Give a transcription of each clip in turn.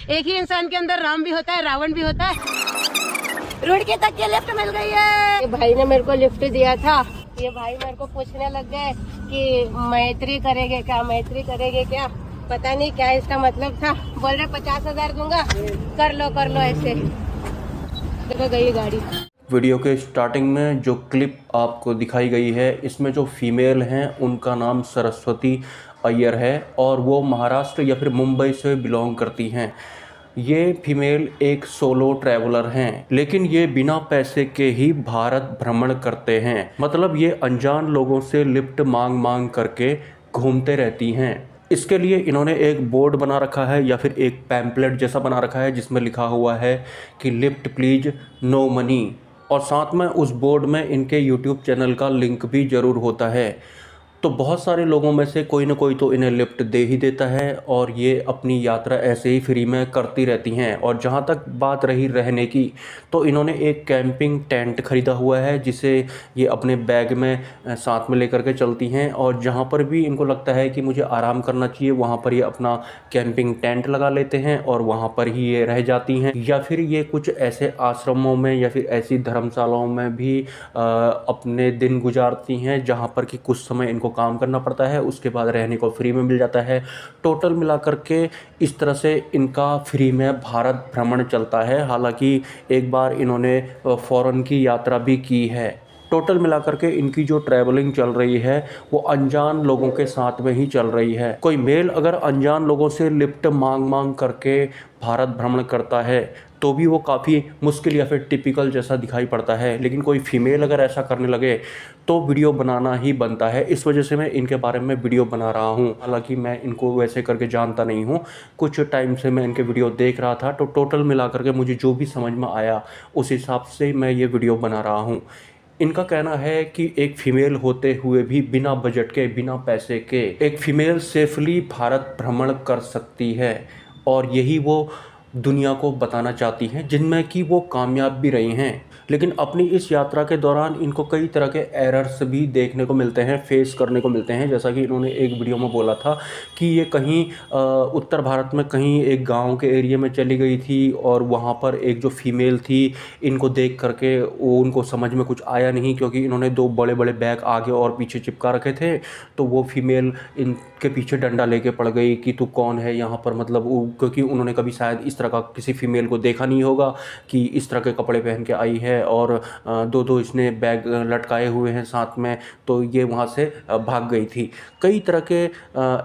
एक ही इंसान के अंदर राम भी होता है, रावण भी होता है। रुड़की तक की लिफ्ट मिल गई है। ये भाई ने मेरे को लिफ्ट दिया था। ये भाई मेरे को पूछने लग गए कि मैत्री करेंगे क्या, मैत्री करेंगे क्या। पता नहीं क्या इसका मतलब था। बोल रहे 50,000 दूंगा, कर लो ऐसे। देखो गई गाड़ी। वीडियो के स्टार्टिंग में जो क्लिप आपको दिखाई गई है, इसमें जो फीमेल हैं उनका नाम सरस्वती अय्यर है और वो महाराष्ट्र या फिर मुंबई से बिलोंग करती हैं। ये फीमेल एक सोलो ट्रैवलर हैं, लेकिन ये बिना पैसे के ही भारत भ्रमण करते हैं। मतलब ये अनजान लोगों से लिफ्ट मांग मांग करके घूमते रहती हैं। इसके लिए इन्होंने एक बोर्ड बना रखा है या फिर एक पैम्पलेट जैसा बना रखा है जिसमें लिखा हुआ है कि लिफ्ट प्लीज नो मनी, और साथ में उस बोर्ड में इनके यूट्यूब चैनल का लिंक भी ज़रूर होता है। तो बहुत सारे लोगों में से कोई ना कोई तो इन्हें लिफ्ट दे ही देता है और ये अपनी यात्रा ऐसे ही फ्री में करती रहती हैं। और जहाँ तक बात रही रहने की, तो इन्होंने एक कैंपिंग टेंट ख़रीदा हुआ है जिसे ये अपने बैग में साथ में लेकर के चलती हैं। और जहाँ पर भी इनको लगता है कि मुझे आराम करना चाहिए, वहाँ पर ये अपना कैंपिंग टेंट लगा लेते हैं और वहाँ पर ही ये रह जाती हैं। या फिर ये कुछ ऐसे आश्रमों में या फिर ऐसी धर्मशालाओं में भी अपने दिन गुजारती हैं जहाँ पर कि कुछ समय इनको काम करना पड़ता है, उसके बाद रहने को फ्री में मिल जाता है। टोटल मिलाकर के इस तरह से इनका फ्री में भारत भ्रमण चलता है। हालांकि एक बार इन्होंने फॉरेन की यात्रा भी की है। टोटल मिलाकर के इनकी जो ट्रैवलिंग चल रही है वो अनजान लोगों के साथ में ही चल रही है। कोई मेल अगर अनजान लोगों से लिफ्ट मांग मांग करके भारत भ्रमण करता है तो भी वो काफ़ी मुश्किल या फिर टिपिकल जैसा दिखाई पड़ता है, लेकिन कोई फीमेल अगर ऐसा करने लगे तो वीडियो बनाना ही बनता है। इस वजह से मैं इनके बारे में वीडियो बना रहा हूँ। हालांकि मैं इनको वैसे करके जानता नहीं हूँ, कुछ टाइम से मैं इनके वीडियो देख रहा था, तो टोटल मिला करके मुझे जो भी समझ में आया उस हिसाब से मैं ये वीडियो बना रहा हूँ। इनका कहना है कि एक फीमेल होते हुए भी बिना बजट के, बिना पैसे के एक फीमेल सेफली भारत भ्रमण कर सकती है और यही वो दुनिया को बताना चाहती हैं, जिनमें कि वो कामयाब भी रही हैं। लेकिन अपनी इस यात्रा के दौरान इनको कई तरह के एरर्स भी देखने को मिलते हैं, फेस करने को मिलते हैं। जैसा कि इन्होंने एक वीडियो में बोला था कि ये कहीं उत्तर भारत में कहीं एक गांव के एरिया में चली गई थी और वहाँ पर एक जो फीमेल थी, इनको देख करके वो उनको समझ में कुछ आया नहीं, क्योंकि इन्होंने दो बड़े बड़े बैग आगे और पीछे चिपका रखे थे। तो वो फीमेल इनके पीछे डंडा लेके पड़ गई कि तू कौन है यहाँ पर। मतलब क्योंकि उन्होंने कभी शायद इस तरह का किसी फीमेल को देखा नहीं होगा कि इस तरह के कपड़े पहन के आई है और दो दो इसने बैग लटकाए हुए हैं साथ में, तो ये वहाँ से भाग गई थी। कई तरह के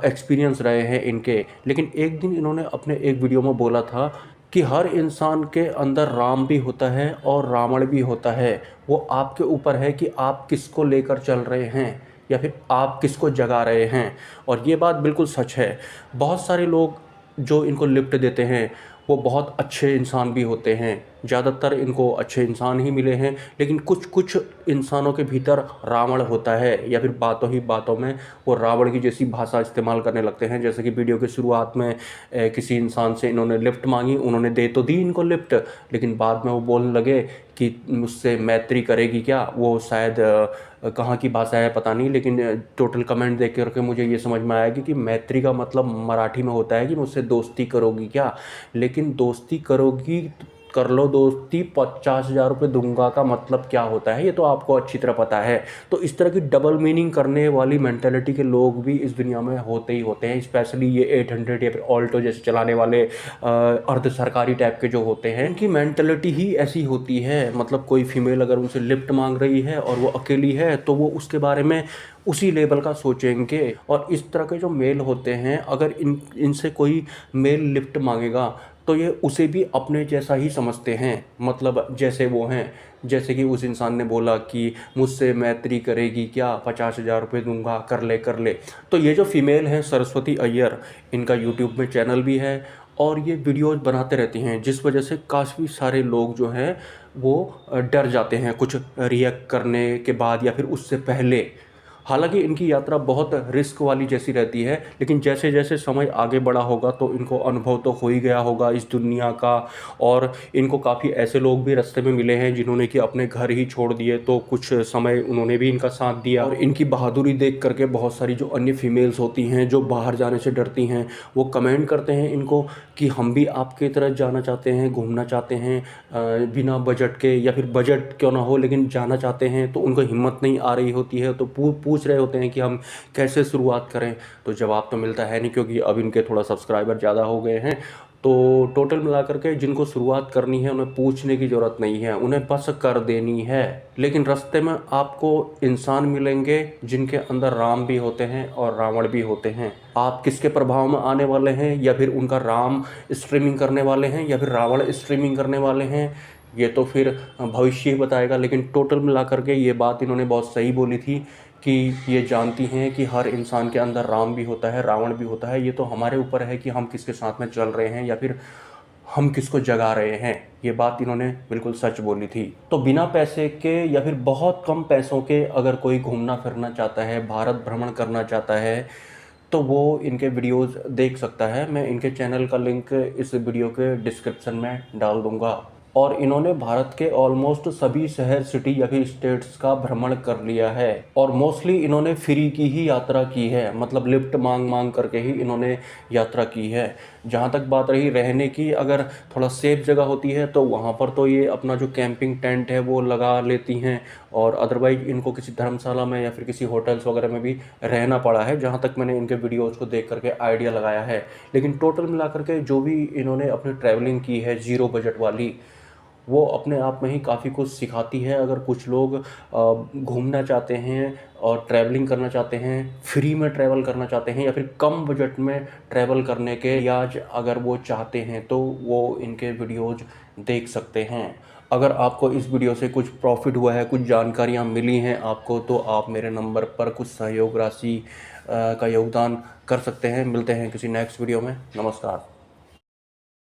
एक्सपीरियंस रहे हैं इनके। लेकिन एक दिन इन्होंने अपने एक वीडियो में बोला था कि हर इंसान के अंदर राम भी होता है और रावण भी होता है। वो आपके ऊपर है कि आप किसको लेकर चल रहे हैं या फिर आप किसको जगा रहे हैं। और ये बात बिल्कुल सच है। बहुत सारे लोग जो इनको लिफ्ट देते हैं वो बहुत अच्छे इंसान भी होते हैं, ज़्यादातर इनको अच्छे इंसान ही मिले हैं। लेकिन कुछ कुछ इंसानों के भीतर रावण होता है या फिर बातों ही बातों में वो रावण की जैसी भाषा इस्तेमाल करने लगते हैं। जैसे कि वीडियो के शुरुआत में किसी इंसान से इन्होंने लिफ्ट मांगी, उन्होंने दे तो दी इनको लिफ्ट, लेकिन बाद में वो बोलने लगे कि मुझसे मैत्री करेगी क्या। वो शायद कहाँ की भाषा है पता नहीं, लेकिन टोटल कमेंट देख करके मुझे ये समझ में आया कि मैत्री का मतलब मराठी में होता है कि मुझसे दोस्ती करोगी क्या। लेकिन दोस्ती करोगी कर लो दोस्ती, 50,000 रुपये दूंगा का मतलब क्या होता है ये तो आपको अच्छी तरह पता है। तो इस तरह की डबल मीनिंग करने वाली मेंटेलिटी के लोग भी इस दुनिया में होते ही होते हैं। स्पेशली ये 800 या फिर ऑल्टो जैसे चलाने वाले अर्ध सरकारी टाइप के जो होते हैं, इनकी मेंटेलिटी ही ऐसी होती है। मतलब कोई फीमेल अगर उनसे लिफ्ट मांग रही है और वो अकेली है तो वो उसके बारे में उसी लेवल का सोचेंगे। और इस तरह के जो मेल होते हैं, अगर इनसे कोई मेल लिफ्ट मांगेगा तो ये उसे भी अपने जैसा ही समझते हैं। मतलब जैसे वो हैं, जैसे कि उस इंसान ने बोला कि मुझसे मैत्री करेगी क्या, 50,000 रुपये दूंगा, कर ले। तो ये जो फीमेल हैं सरस्वती अय्यर, इनका यूट्यूब में चैनल भी है और ये वीडियोज़ बनाते रहती हैं, जिस वजह से काफ़ी सारे लोग जो हैं वो डर जाते हैं कुछ रिएक्ट करने के बाद या फिर उससे पहले। हालांकि इनकी यात्रा बहुत रिस्क वाली जैसी रहती है, लेकिन जैसे जैसे समय आगे बढ़ा होगा तो इनको अनुभव तो हो ही गया होगा इस दुनिया का। और इनको काफ़ी ऐसे लोग भी रास्ते में मिले हैं जिन्होंने कि अपने घर ही छोड़ दिए, तो कुछ समय उन्होंने भी इनका साथ दिया। और इनकी बहादुरी देख करके बहुत सारी जो अन्य फीमेल्स होती हैं जो बाहर जाने से डरती हैं, वो कमेंट करते हैं इनको कि हम भी आपके तरह जाना चाहते हैं, घूमना चाहते हैं बिना बजट के, या फिर बजट क्यों ना हो लेकिन जाना चाहते हैं। तो उनको हिम्मत नहीं आ रही होती है, तो पूछ रहे होते हैं कि हम कैसे शुरुआत करें। तो जवाब तो मिलता है नहीं, क्योंकि अब इनके थोड़ा सब्सक्राइबर ज़्यादा हो गए हैं। तो टोटल मिलाकर के जिनको शुरुआत करनी है उन्हें पूछने की ज़रूरत नहीं है, उन्हें बस कर देनी है। लेकिन रास्ते में आपको इंसान मिलेंगे जिनके अंदर राम भी होते हैं और रावण भी होते हैं। आप किसके प्रभाव में आने वाले हैं, या फिर उनका राम स्ट्रीमिंग करने वाले हैं या फिर रावण स्ट्रीमिंग करने वाले हैं, ये तो फिर भविष्य ही बताएगा। लेकिन टोटल मिलाकर के ये बात इन्होंने बहुत सही बोली थी कि ये जानती हैं कि हर इंसान के अंदर राम भी होता है, रावण भी होता है। ये तो हमारे ऊपर है कि हम किसके साथ में चल रहे हैं या फिर हम किसको जगा रहे हैं। ये बात इन्होंने बिल्कुल सच बोली थी। तो बिना पैसे के या फिर बहुत कम पैसों के अगर कोई घूमना फिरना चाहता है, भारत भ्रमण करना चाहता है, तो वो इनके वीडियोस देख सकता है। मैं इनके चैनल का लिंक इस वीडियो के डिस्क्रिप्शन में डाल दूंगा। और इन्होंने भारत के ऑलमोस्ट सभी शहर, सिटी या फिर स्टेट्स का भ्रमण कर लिया है। और मोस्टली इन्होंने फ्री की ही यात्रा की है, मतलब लिफ्ट मांग मांग करके ही इन्होंने यात्रा की है। जहाँ तक बात रही रहने की, अगर थोड़ा सेफ जगह होती है तो वहाँ पर तो ये अपना जो कैंपिंग टेंट है वो लगा लेती हैं। और अदरवाइज इनको किसी धर्मशाला में या फिर किसी होटल्स वगैरह में भी रहना पड़ा है, जहाँ तक मैंने इनके वीडियोज़ को देख करके आइडिया लगाया है। लेकिन टोटल मिलाकर के जो भी इन्होंने अपनी ट्रैवलिंग की है ज़ीरो बजट वाली, वो अपने आप में ही काफ़ी कुछ सिखाती है। अगर कुछ लोग घूमना चाहते हैं और ट्रैवलिंग करना चाहते हैं, फ्री में ट्रैवल करना चाहते हैं या फिर कम बजट में ट्रैवल करने के रियाज अगर वो चाहते हैं, तो वो इनके वीडियोज़ देख सकते हैं। अगर आपको इस वीडियो से कुछ प्रॉफिट हुआ है, कुछ जानकारियाँ मिली हैं आपको, तो आप मेरे नंबर पर कुछ सहयोग राशि का योगदान कर सकते हैं। मिलते हैं किसी नेक्स्ट वीडियो में। नमस्कार।